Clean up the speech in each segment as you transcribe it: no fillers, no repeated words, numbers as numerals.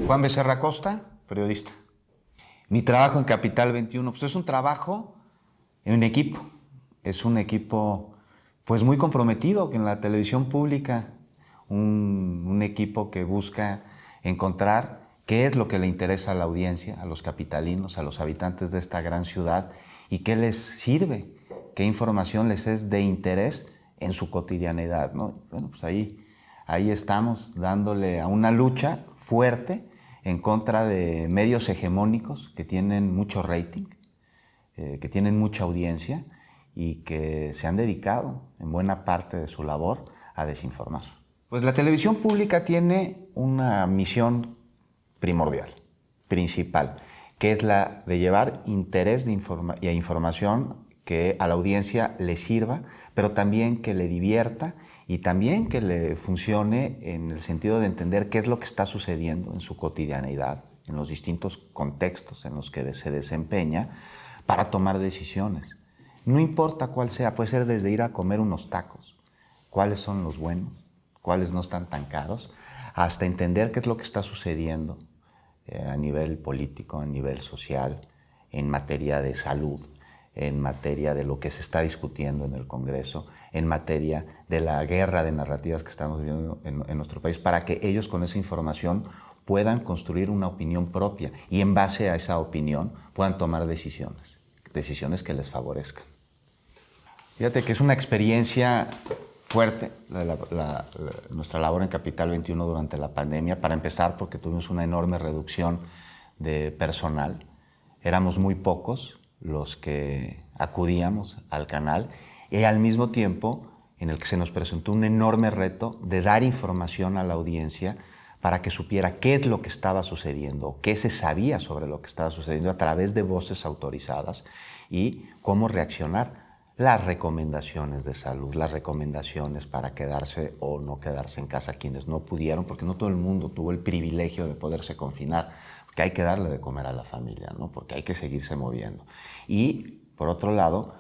Juan Becerra Costa, periodista. Mi trabajo en Capital 21, pues es un trabajo en equipo. Es un equipo pues muy comprometido en la televisión pública. Un equipo que busca encontrar qué es lo que le interesa a la audiencia, a los capitalinos, a los habitantes de esta gran ciudad y qué les sirve, qué información les es de interés en su cotidianidad, ¿no? Bueno, pues ahí estamos dándole a una lucha fuerte en contra de medios hegemónicos que tienen mucho rating, que tienen mucha audiencia y que se han dedicado en buena parte de su labor a desinformar. Pues la televisión pública tiene una misión primordial, principal, que es la de llevar interés y información que a la audiencia le sirva, pero también que le divierta y también que le funcione en el sentido de entender qué es lo que está sucediendo en su cotidianidad, en los distintos contextos en los que se desempeña para tomar decisiones. No importa cuál sea, puede ser desde ir a comer unos tacos, cuáles son los buenos, cuáles no están tan caros, hasta entender qué es lo que está sucediendo a nivel político, a nivel social, en materia de salud, en materia de lo que se está discutiendo en el Congreso, en materia de la guerra de narrativas que estamos viviendo en nuestro país, para que ellos con esa información puedan construir una opinión propia y en base a esa opinión puedan tomar decisiones que les favorezcan. Fíjate que es una experiencia fuerte nuestra labor en Capital 21 durante la pandemia, para empezar porque tuvimos una enorme reducción de personal. Éramos muy pocos los que acudíamos al canal y al mismo tiempo en el que se nos presentó un enorme reto de dar información a la audiencia para que supiera qué es lo que estaba sucediendo, qué se sabía sobre lo que estaba sucediendo a través de voces autorizadas y cómo reaccionar. Las recomendaciones de salud, las recomendaciones para quedarse o no quedarse en casa quienes no pudieron, porque no todo el mundo tuvo el privilegio de poderse confinar, porque hay que darle de comer a la familia, ¿no? Porque hay que seguirse moviendo. Y, por otro lado,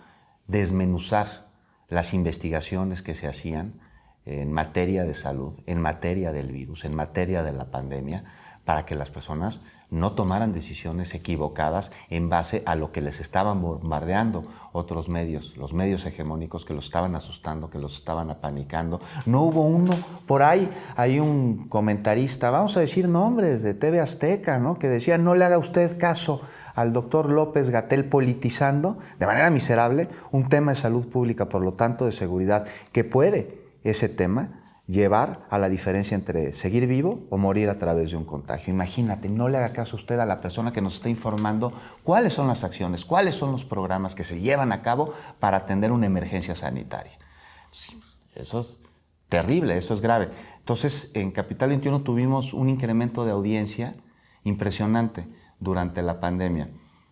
desmenuzar las investigaciones que se hacían en materia de salud, en materia del virus, en materia de la pandemia, para que las personas no tomaran decisiones equivocadas en base a lo que les estaban bombardeando otros medios, los medios hegemónicos que los estaban asustando, que los estaban apanicando. No hubo uno por ahí, hay un comentarista, vamos a decir nombres, de TV Azteca, ¿no?, que decía: no le haga usted caso al doctor López-Gatell politizando de manera miserable un tema de salud pública, por lo tanto de seguridad, que puede ese tema llevar a la diferencia entre seguir vivo o morir a través de un contagio. Imagínate, no le haga caso usted a la persona que nos está informando cuáles son las acciones, cuáles son los programas que se llevan a cabo para atender una emergencia sanitaria. Sí, eso es terrible, eso es grave. Entonces, en Capital 21 tuvimos un incremento de audiencia impresionante durante la pandemia,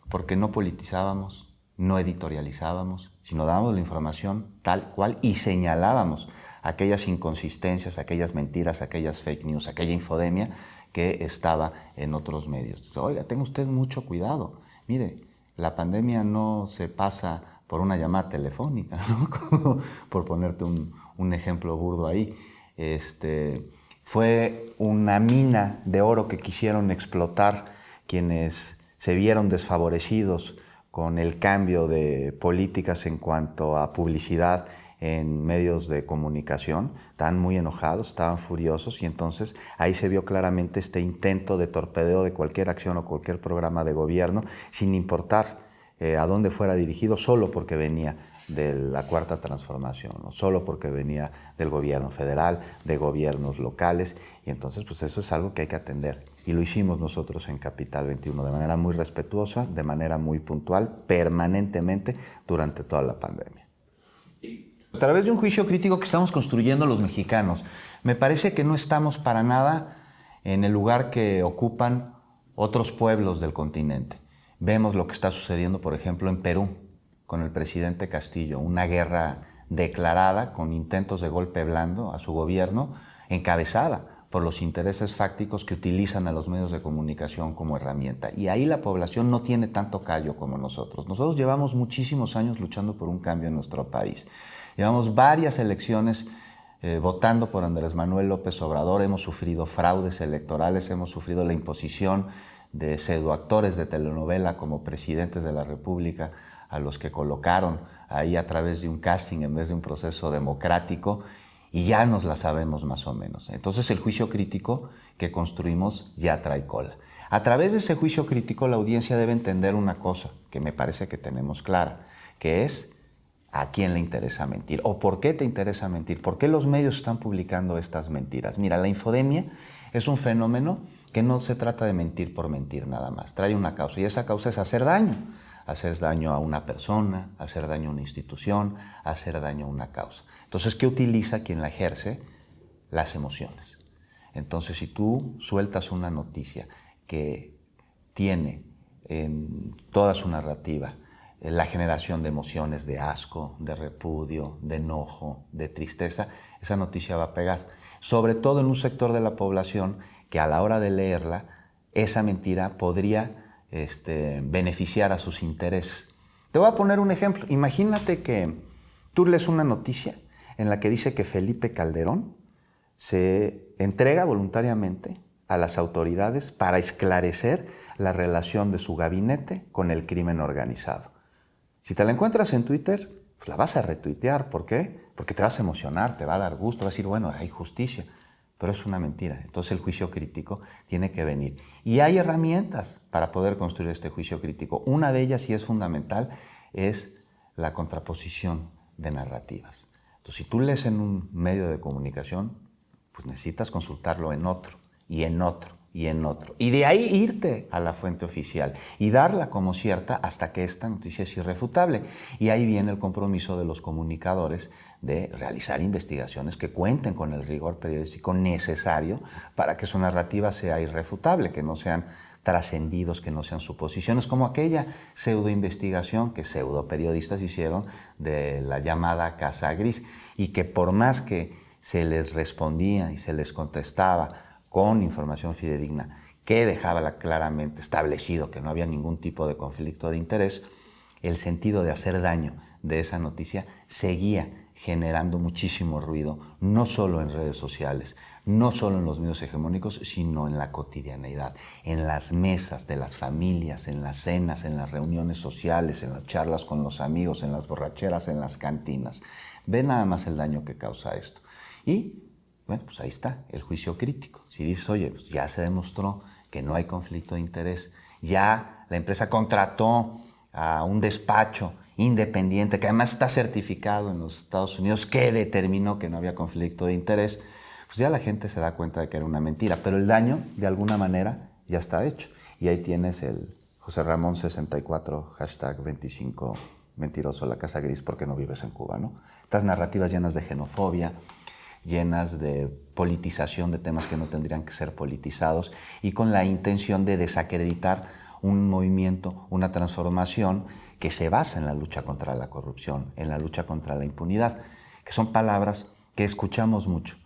porque no politizábamos, no editorializábamos, sino dábamos la información tal cual y señalábamos aquellas inconsistencias, aquellas mentiras, aquellas fake news, aquella infodemia que estaba en otros medios. Entonces, oiga, tenga usted mucho cuidado. Mire, la pandemia no se pasa por una llamada telefónica, ¿no? Por ponerte un ejemplo burdo ahí. Fue una mina de oro que quisieron explotar quienes se vieron desfavorecidos con el cambio de políticas en cuanto a publicidad en medios de comunicación. Estaban muy enojados, estaban furiosos, y entonces ahí se vio claramente este intento de torpedeo de cualquier acción o cualquier programa de gobierno, sin importar a dónde fuera dirigido, solo porque venía de la Cuarta Transformación, ¿no? Solo porque venía del gobierno federal, de gobiernos locales, y entonces pues eso es algo que hay que atender. Y lo hicimos nosotros en Capital 21 de manera muy respetuosa, de manera muy puntual, permanentemente durante toda la pandemia. A través de un juicio crítico que estamos construyendo los mexicanos, me parece que no estamos para nada en el lugar que ocupan otros pueblos del continente. Vemos lo que está sucediendo, por ejemplo, en Perú, con el presidente Castillo, una guerra declarada con intentos de golpe blando a su gobierno, encabezada por los intereses fácticos que utilizan a los medios de comunicación como herramienta. Y ahí la población no tiene tanto callo como nosotros. Nosotros llevamos muchísimos años luchando por un cambio en nuestro país. Llevamos varias elecciones votando por Andrés Manuel López Obrador, hemos sufrido fraudes electorales, hemos sufrido la imposición de pseudoactores de telenovela como presidentes de la República, a los que colocaron ahí a través de un casting en vez de un proceso democrático, y ya nos la sabemos más o menos. Entonces el juicio crítico que construimos ya trae cola. A través de ese juicio crítico la audiencia debe entender una cosa que me parece que tenemos clara, que es ¿a quién le interesa mentir? ¿O por qué te interesa mentir? ¿Por qué los medios están publicando estas mentiras? Mira, la infodemia es un fenómeno que no se trata de mentir por mentir nada más. Trae una causa y esa causa es hacer daño. Hacer daño a una persona, hacer daño a una institución, hacer daño a una causa. Entonces, ¿qué utiliza quien la ejerce? Las emociones. Entonces, si tú sueltas una noticia que tiene en toda su narrativa la generación de emociones de asco, de repudio, de enojo, de tristeza, esa noticia va a pegar. Sobre todo en un sector de la población que a la hora de leerla, esa mentira podría beneficiar a sus intereses. Te voy a poner un ejemplo. Imagínate que tú lees una noticia en la que dice que Felipe Calderón se entrega voluntariamente a las autoridades para esclarecer la relación de su gabinete con el crimen organizado. Si te la encuentras en Twitter, pues la vas a retuitear. ¿Por qué? Porque te vas a emocionar, te va a dar gusto, vas a decir, bueno, hay justicia. Pero es una mentira. Entonces el juicio crítico tiene que venir. Y hay herramientas para poder construir este juicio crítico. Una de ellas, y es fundamental, es la contraposición de narrativas. Entonces, si tú lees en un medio de comunicación, pues necesitas consultarlo en otro, y en otro, y en otro. Y de ahí irte a la fuente oficial y darla como cierta hasta que esta noticia es irrefutable. Y ahí viene el compromiso de los comunicadores de realizar investigaciones que cuenten con el rigor periodístico necesario para que su narrativa sea irrefutable, que no sean trascendidos, que no sean suposiciones, como aquella pseudoinvestigación que pseudoperiodistas hicieron de la llamada Casa Gris, y que por más que se les respondía y se les contestaba con información fidedigna que dejaba claramente establecido que no había ningún tipo de conflicto de interés, el sentido de hacer daño de esa noticia seguía generando muchísimo ruido, no solo en redes sociales, no solo en los medios hegemónicos, sino en la cotidianeidad, en las mesas de las familias, en las cenas, en las reuniones sociales, en las charlas con los amigos, en las borracheras, en las cantinas. Ve nada más el daño que causa esto. Y bueno, pues ahí está el juicio crítico. Si dices, oye, pues ya se demostró que no hay conflicto de interés, ya la empresa contrató a un despacho independiente que además está certificado en los Estados Unidos que determinó que no había conflicto de interés, pues ya la gente se da cuenta de que era una mentira, pero el daño de alguna manera ya está hecho. Y ahí tienes el José Ramón 64, hashtag 25, mentiroso, la Casa Gris porque no vives en Cuba, ¿no? Estas narrativas llenas de xenofobia, llenas de politización de temas que no tendrían que ser politizados y con la intención de desacreditar un movimiento, una transformación que se basa en la lucha contra la corrupción, en la lucha contra la impunidad, que son palabras que escuchamos mucho,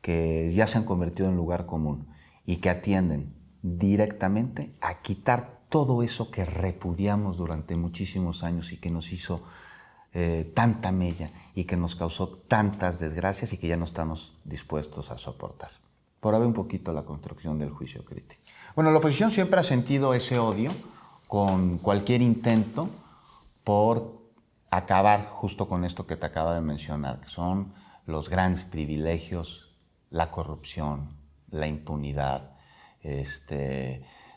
que ya se han convertido en lugar común y que atienden directamente a quitar todo eso que repudiamos durante muchísimos años y que nos hizo tanta mella y que nos causó tantas desgracias y que ya no estamos dispuestos a soportar. Por ahora un poquito la construcción del juicio crítico. Bueno, la oposición siempre ha sentido ese odio con cualquier intento por acabar justo con esto que te acaba de mencionar, que son los grandes privilegios, la corrupción, la impunidad,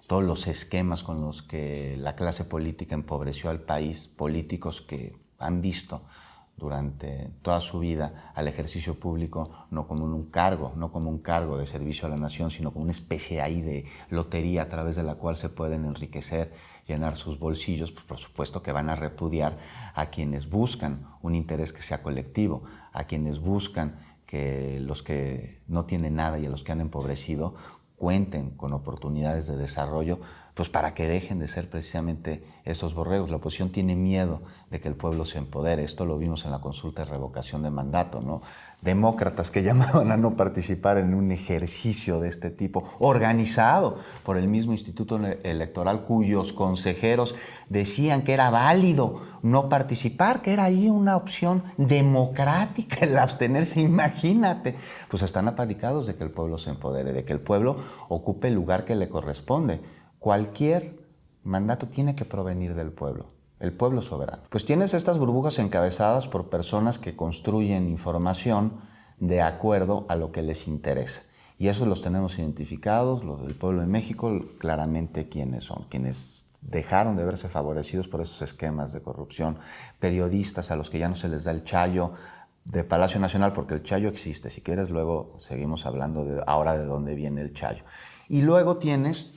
todos los esquemas con los que la clase política empobreció al país, políticos que han visto durante toda su vida al ejercicio público no como un cargo, no como un cargo de servicio a la nación, sino como una especie ahí de lotería a través de la cual se pueden enriquecer, llenar sus bolsillos, pues por supuesto que van a repudiar a quienes buscan un interés que sea colectivo, a quienes buscan que los que no tienen nada y a los que han empobrecido cuenten con oportunidades de desarrollo Pues para que dejen de ser precisamente esos borregos. La oposición tiene miedo de que el pueblo se empodere. Esto lo vimos en la consulta de revocación de mandato, ¿no? Demócratas que llamaban a no participar en un ejercicio de este tipo, organizado por el mismo Instituto Electoral, cuyos consejeros decían que era válido no participar, que era ahí una opción democrática el abstenerse. Imagínate. Pues están apanicados de que el pueblo se empodere, de que el pueblo ocupe el lugar que le corresponde. Cualquier mandato tiene que provenir del pueblo, el pueblo soberano. Pues tienes estas burbujas encabezadas por personas que construyen información de acuerdo a lo que les interesa. Y eso los tenemos identificados, los del pueblo de México, claramente quiénes son, quienes dejaron de verse favorecidos por esos esquemas de corrupción, periodistas a los que ya no se les da el chayo de Palacio Nacional, porque el chayo existe. Si quieres, luego seguimos hablando ahora de dónde viene el chayo. Y luego tienes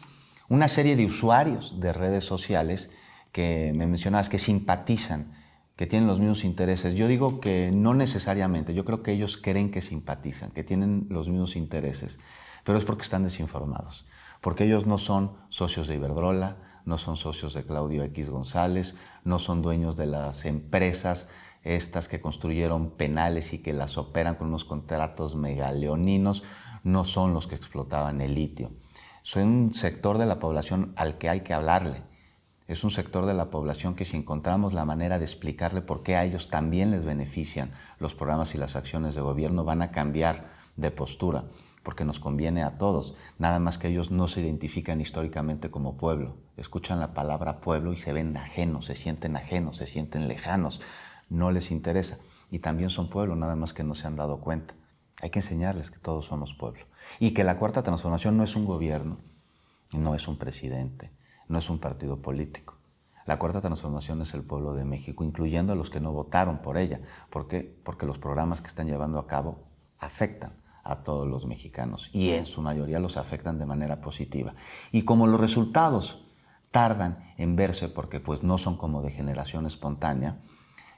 una serie de usuarios de redes sociales que me mencionabas, que simpatizan, que tienen los mismos intereses. Yo digo que no necesariamente, yo creo que ellos creen que simpatizan, que tienen los mismos intereses, pero es porque están desinformados, porque ellos no son socios de Iberdrola, no son socios de Claudio X González, no son dueños de las empresas estas que construyeron penales y que las operan con unos contratos megaleoninos, no son los que explotaban el litio. Son un sector de la población al que hay que hablarle. Es un sector de la población que si encontramos la manera de explicarle por qué a ellos también les benefician los programas y las acciones de gobierno, van a cambiar de postura, porque nos conviene a todos. Nada más que ellos no se identifican históricamente como pueblo. Escuchan la palabra pueblo y se ven ajenos, se sienten lejanos. No les interesa. Y también son pueblo, nada más que no se han dado cuenta. Hay que enseñarles que todos somos pueblo. Y que la Cuarta Transformación no es un gobierno, no es un presidente, no es un partido político. La Cuarta Transformación es el pueblo de México, incluyendo a los que no votaron por ella. ¿Por qué? Porque los programas que están llevando a cabo afectan a todos los mexicanos y en su mayoría los afectan de manera positiva. Y como los resultados tardan en verse porque pues no son como de generación espontánea,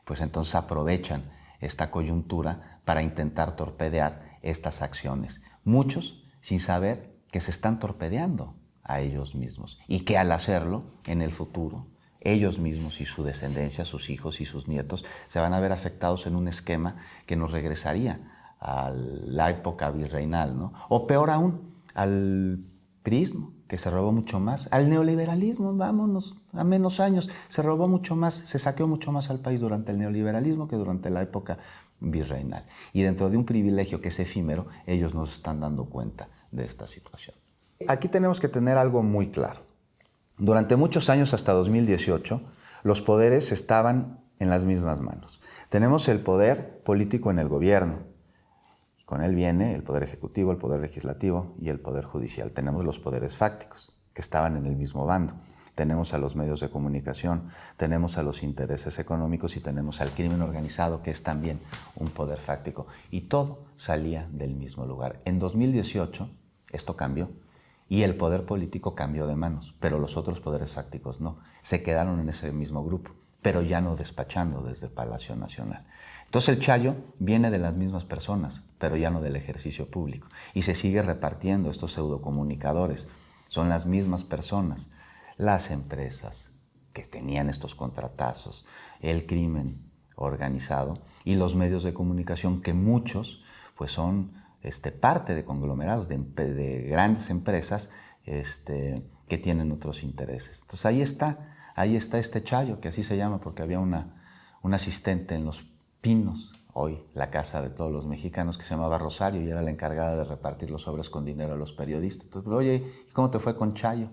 pues entonces aprovechan esta coyuntura para intentar torpedear estas acciones. Muchos sin saber que se están torpedeando a ellos mismos y que al hacerlo, en el futuro, ellos mismos y su descendencia, sus hijos y sus nietos, se van a ver afectados en un esquema que nos regresaría a la época virreinal, ¿no? O peor aún, al priismo, que se robó mucho más, al neoliberalismo, vámonos a menos años, se robó mucho más, se saqueó mucho más al país durante el neoliberalismo que durante la época virreinal. Y dentro de un privilegio que es efímero, ellos nos están dando cuenta de esta situación. Aquí tenemos que tener algo muy claro. Durante muchos años, hasta 2018, los poderes estaban en las mismas manos. Tenemos el poder político en el gobierno. Con él viene el Poder Ejecutivo, el Poder Legislativo y el Poder Judicial. Tenemos los poderes fácticos, que estaban en el mismo bando. Tenemos a los medios de comunicación, tenemos a los intereses económicos y tenemos al crimen organizado, que es también un poder fáctico. Y todo salía del mismo lugar. En 2018 esto cambió y el poder político cambió de manos, pero los otros poderes fácticos no. Se quedaron en ese mismo grupo, pero ya no despachando desde Palacio Nacional. Entonces el chayo viene de las mismas personas, pero ya no del ejercicio público. Y se sigue repartiendo estos pseudocomunicadores. Son las mismas personas, las empresas que tenían estos contratazos, el crimen organizado y los medios de comunicación que muchos pues son parte de conglomerados, de grandes empresas que tienen otros intereses. Entonces ahí está este chayo, que así se llama porque había un asistente en Los Pinos, hoy la casa de todos los mexicanos, que se llamaba Rosario y era la encargada de repartir los sobres con dinero a los periodistas. Entonces, oye, ¿y cómo te fue con Chayo?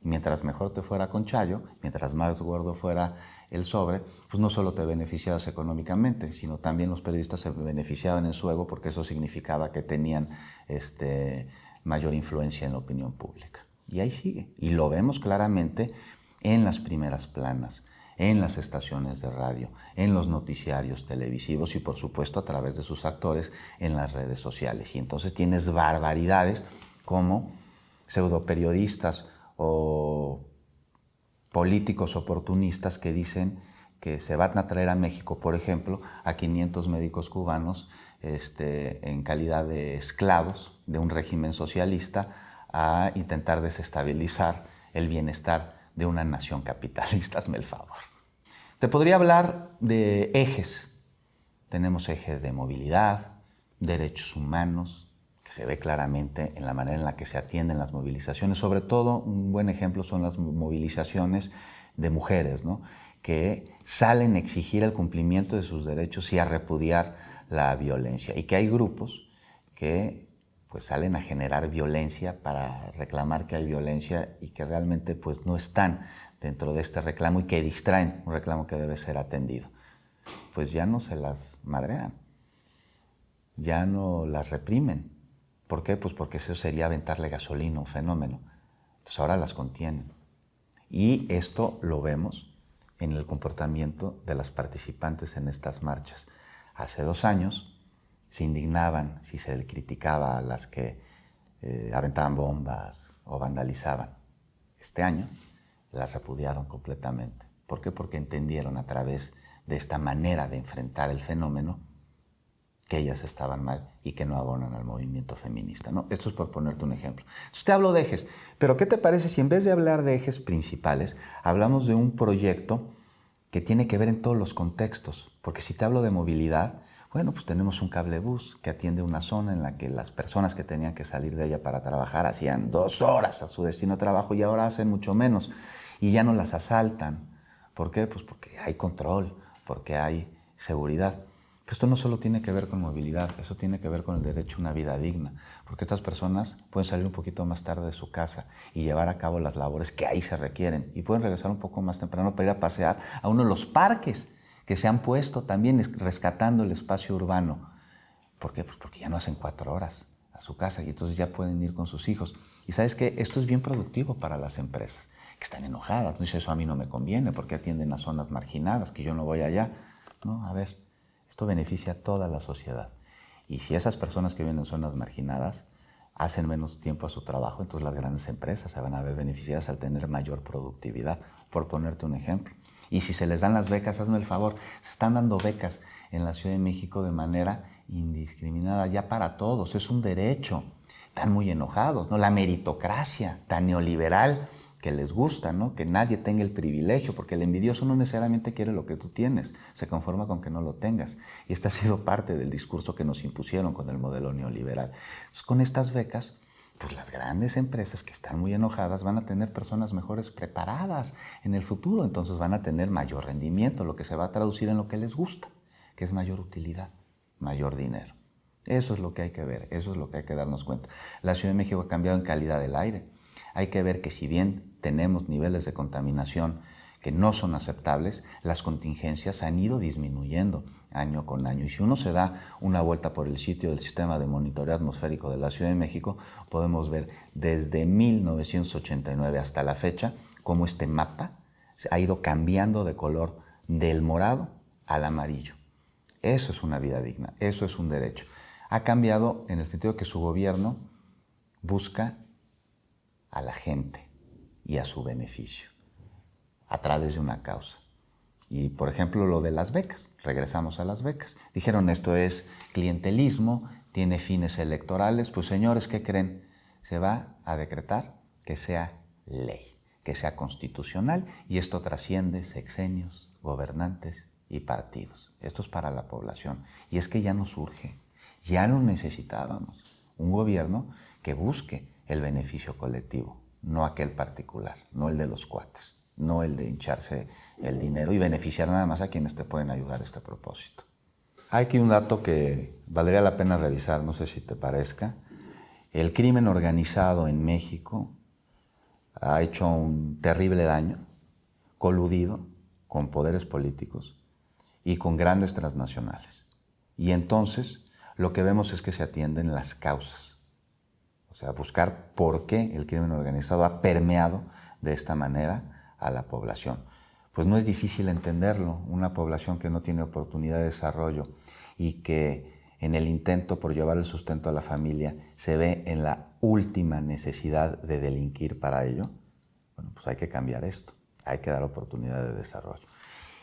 Y mientras mejor te fuera con Chayo, mientras más gordo fuera el sobre, pues no solo te beneficiabas económicamente, sino también los periodistas se beneficiaban en su ego porque eso significaba que tenían mayor influencia en la opinión pública. Y ahí sigue. Y lo vemos claramente en las primeras planas, en las estaciones de radio, en los noticiarios televisivos y por supuesto a través de sus actores en las redes sociales. Y entonces tienes barbaridades como pseudoperiodistas o políticos oportunistas que dicen que se van a traer a México, por ejemplo, a 500 médicos cubanos en calidad de esclavos de un régimen socialista a intentar desestabilizar el bienestar de una nación capitalista, hazme el favor. Te podría hablar de ejes. Tenemos ejes de movilidad, derechos humanos, que se ve claramente en la manera en la que se atienden las movilizaciones. Sobre todo, un buen ejemplo son las movilizaciones de mujeres, ¿no?, que salen a exigir el cumplimiento de sus derechos y a repudiar la violencia. Y que hay grupos que pues salen a generar violencia para reclamar que hay violencia y que realmente pues no están dentro de este reclamo y que distraen un reclamo que debe ser atendido. Pues ya no se las madrean, ya no las reprimen. ¿Por qué? Pues porque eso sería aventarle gasolina a un fenómeno. Entonces ahora las contienen. Y esto lo vemos en el comportamiento de las participantes en estas marchas. Hace 2 años se indignaban si se le criticaba a las que aventaban bombas o vandalizaban. Este año las repudiaron completamente. ¿Por qué? Porque entendieron a través de esta manera de enfrentar el fenómeno que ellas estaban mal y que no abonan al movimiento feminista, ¿no? Esto es por ponerte un ejemplo. Entonces te hablo de ejes, pero ¿qué te parece si en vez de hablar de ejes principales, hablamos de un proyecto que tiene que ver en todos los contextos? Porque si te hablo de movilidad, bueno, pues tenemos un cablebús que atiende una zona en la que las personas que tenían que salir de ella para trabajar hacían 2 horas a su destino de trabajo y ahora hacen mucho menos y ya no las asaltan. ¿Por qué? Pues porque hay control, porque hay seguridad. Pero esto no solo tiene que ver con movilidad, eso tiene que ver con el derecho a una vida digna, porque estas personas pueden salir un poquito más tarde de su casa y llevar a cabo las labores que ahí se requieren y pueden regresar un poco más temprano para ir a pasear a uno de los parques que se han puesto también rescatando el espacio urbano. ¿Por qué? Pues porque ya no hacen 4 horas a su casa y entonces ya pueden ir con sus hijos. Y ¿sabes qué? Esto es bien productivo para las empresas, que están enojadas. No dice, eso a mí no me conviene, porque atienden a zonas marginadas, que yo no voy allá. No, a ver, esto beneficia a toda la sociedad. Y si esas personas que viven en zonas marginadas hacen menos tiempo a su trabajo, entonces las grandes empresas se van a ver beneficiadas al tener mayor productividad, por ponerte un ejemplo. Y si se les dan las becas, hazme el favor, se están dando becas en la Ciudad de México de manera indiscriminada, ya para todos, es un derecho. Están muy enojados, ¿no? La meritocracia tan neoliberal que les gusta, ¿no? Que nadie tenga el privilegio, porque el envidioso no necesariamente quiere lo que tú tienes, se conforma con que no lo tengas. Y esta ha sido parte del discurso que nos impusieron con el modelo neoliberal. Entonces, con estas becas, pues las grandes empresas que están muy enojadas van a tener personas mejores preparadas en el futuro, entonces van a tener mayor rendimiento, lo que se va a traducir en lo que les gusta, que es mayor utilidad, mayor dinero. Eso es lo que hay que ver, eso es lo que hay que darnos cuenta. La Ciudad de México ha cambiado en calidad del aire. Hay que ver que si bien tenemos niveles de contaminación que no son aceptables, las contingencias han ido disminuyendo año con año. Y si uno se da una vuelta por el sitio del Sistema de Monitoreo Atmosférico de la Ciudad de México, podemos ver desde 1989 hasta la fecha cómo este mapa ha ido cambiando de color del morado al amarillo. Eso es una vida digna, eso es un derecho. Ha cambiado en el sentido de que su gobierno busca a la gente y a su beneficio a través de una causa. Y, por ejemplo, lo de las becas. Regresamos a las becas. Dijeron, esto es clientelismo, tiene fines electorales. Pues, señores, ¿qué creen? Se va a decretar que sea ley, que sea constitucional, y esto trasciende sexenios, gobernantes y partidos. Esto es para la población. Y es que ya nos urge, ya lo necesitábamos. Un gobierno que busque el beneficio colectivo, no aquel particular, no el de los cuates, no el de hincharse el dinero y beneficiar nada más a quienes te pueden ayudar a este propósito. Hay aquí un dato que valdría la pena revisar, no sé si te parezca. El crimen organizado en México ha hecho un terrible daño, coludido con poderes políticos y con grandes transnacionales. Y entonces lo que vemos es que se atienden las causas. O sea, buscar por qué el crimen organizado ha permeado de esta manera a la población. Pues no es difícil entenderlo. Una población que no tiene oportunidad de desarrollo y que en el intento por llevar el sustento a la familia se ve en la última necesidad de delinquir para ello, bueno, pues hay que cambiar esto. Hay que dar oportunidad de desarrollo.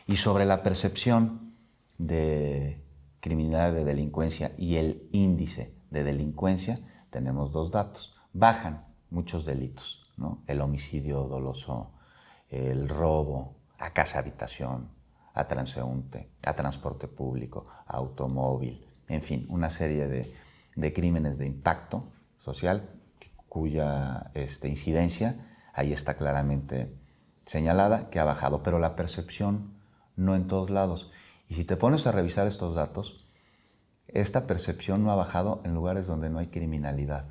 Y sobre la percepción de criminalidad, de delincuencia y el índice de delincuencia, tenemos 2 datos. Bajan muchos delitos, ¿no? El homicidio doloso, el robo a casa habitación, a transeúnte, a transporte público, a automóvil, en fin, una serie de crímenes de impacto social cuya incidencia ahí está claramente señalada, que ha bajado, pero la percepción no en todos lados. Y si te pones a revisar estos datos, esta percepción no ha bajado en lugares donde no hay criminalidad.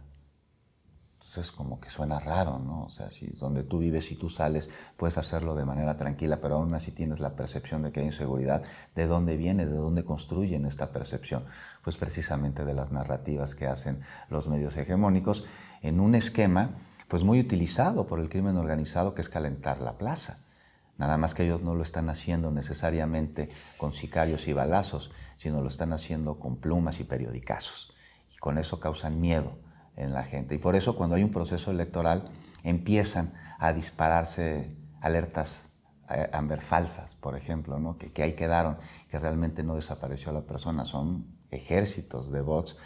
Entonces como que suena raro, ¿no? O sea, si donde tú vives y tú sales, puedes hacerlo de manera tranquila, pero aún así tienes la percepción de que hay inseguridad. ¿De dónde viene? ¿De dónde construyen esta percepción? Pues precisamente de las narrativas que hacen los medios hegemónicos en un esquema pues muy utilizado por el crimen organizado, que es calentar la plaza. Nada más que ellos no lo están haciendo necesariamente con sicarios y balazos, sino lo están haciendo con plumas y periodicazos. Y con eso causan miedo en la gente. Y por eso cuando hay un proceso electoral empiezan a dispararse alertas Amber falsas, por ejemplo, ¿no? que ahí quedaron, que realmente no desapareció la persona. Son ejércitos de bots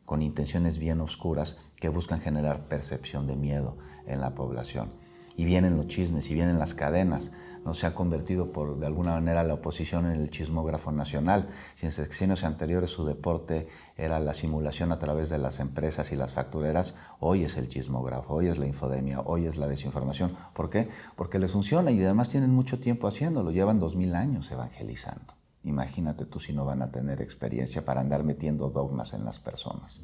con intenciones bien oscuras que buscan generar percepción de miedo en la población. Y vienen los chismes, y vienen las cadenas, ¿no? Se ha convertido de alguna manera la oposición en el chismógrafo nacional. Si en sexenios anteriores su deporte era la simulación a través de las empresas y las factureras, hoy es el chismógrafo, hoy es la infodemia, hoy es la desinformación. ¿Por qué? Porque les funciona y además tienen mucho tiempo haciéndolo, llevan 2000 años evangelizando. Imagínate tú si no van a tener experiencia para andar metiendo dogmas en las personas.